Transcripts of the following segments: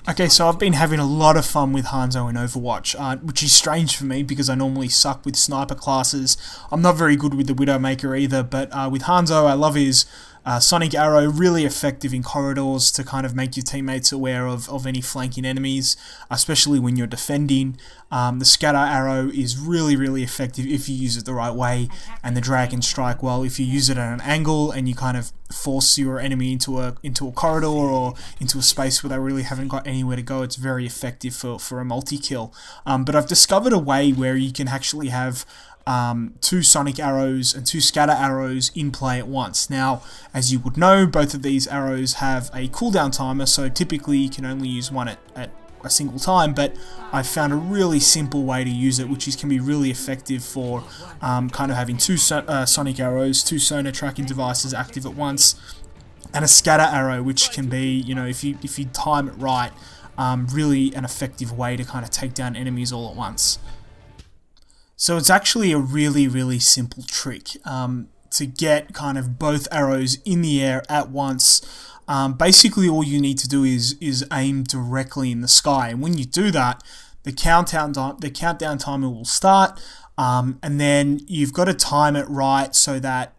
Okay, so I've been having a lot of fun with Hanzo in Overwatch, which is strange for me because I normally suck with sniper classes. I'm not very good with the Widowmaker either, but with Hanzo I love his Sonic Arrow, really effective in corridors to kind of make your teammates aware of any flanking enemies, especially when you're defending. The Scatter Arrow is really effective if you use it the right way, and the Dragon Strike, well, if you use it at an angle and you kind of force your enemy into a corridor or into a space where they really haven't got anywhere to go, it's very effective for a multi-kill. But I've discovered a way where you can actually have two Sonic Arrows and two Scatter Arrows in play at once. Now, as you would know, both of these arrows have a cooldown timer, so typically you can only use one at a single time, but I found a really simple way to use it, which can be really effective for kind of having two Sonic Arrows, two sonar tracking devices active at once, and a Scatter Arrow, which can be, you know, if you time it right, really an effective way to kind of take down enemies all at once. So it's actually a really simple trick to get kind of both arrows in the air at once. Basically all you need to do is aim directly in the sky, and when you do that, the countdown timer will start, and then you've got to time it right so that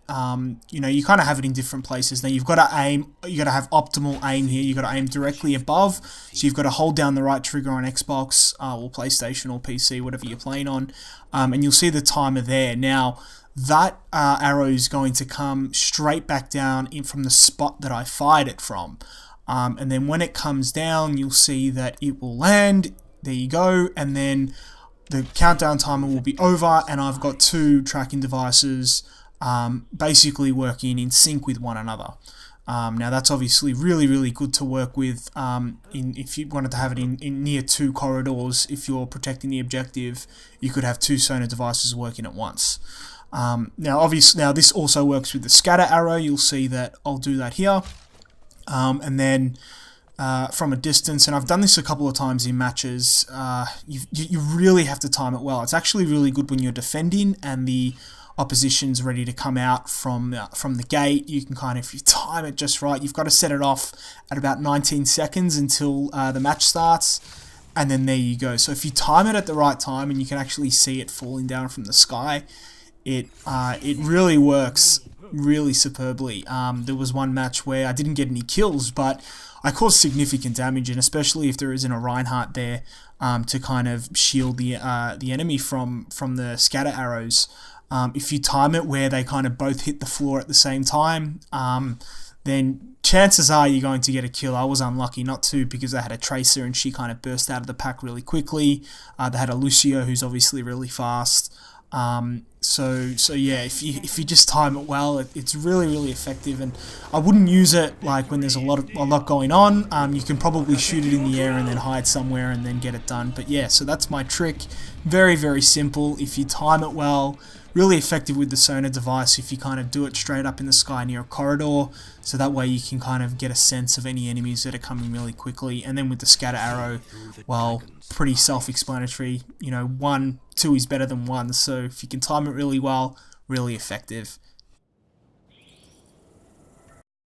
you know, you kind of have it in different places. Now you've got to aim, you got to have optimal aim here. You've got to aim directly above, so you've got to hold down the right trigger on Xbox or PlayStation or PC, whatever you're playing on, and you'll see the timer there. Now that arrow is going to come straight back down in from the spot that I fired it from, and then when it comes down, you'll see that it will land. There you go, and then the countdown timer will be over, and I've got two tracking devices basically working in sync with one another. Now that's obviously really good to work with if you wanted to have it in near two corridors. If you're protecting the objective, you could have two sonar devices working at once. Now this also works with the Scatter Arrow. You'll see that I'll do that here, and then from a distance, and I've done this a couple of times in matches, you really have to time it well. It's actually really good when you're defending and the opposition's ready to come out from the gate. You can kind of, if you time it just right, you've got to set it off at about 19 seconds until the match starts, and then there you go. So if you time it at the right time and you can actually see it falling down from the sky, it really works really superbly. There was one match where I didn't get any kills, but I caused significant damage, and especially if there isn't a Reinhardt there to kind of shield the enemy from the Scatter Arrows. If you time it where they kind of both hit the floor at the same time, then chances are you're going to get a kill. I was unlucky not to, because they had a Tracer and she kind of burst out of the pack really quickly. They had a Lucio who's obviously really fast. So yeah, if you just time it well, it's really effective, and I wouldn't use it like when there's a lot going on. You can probably shoot it in the air and then hide somewhere and then get it done. But yeah, so that's my trick. Very simple. If you time it well, really effective with the sonar device if you kind of do it straight up in the sky near a corridor, so that way you can kind of get a sense of any enemies that are coming really quickly. And then with the Scatter Arrow, well, pretty self-explanatory. You know, 2 is better than 1, so if you can time it really well, really effective.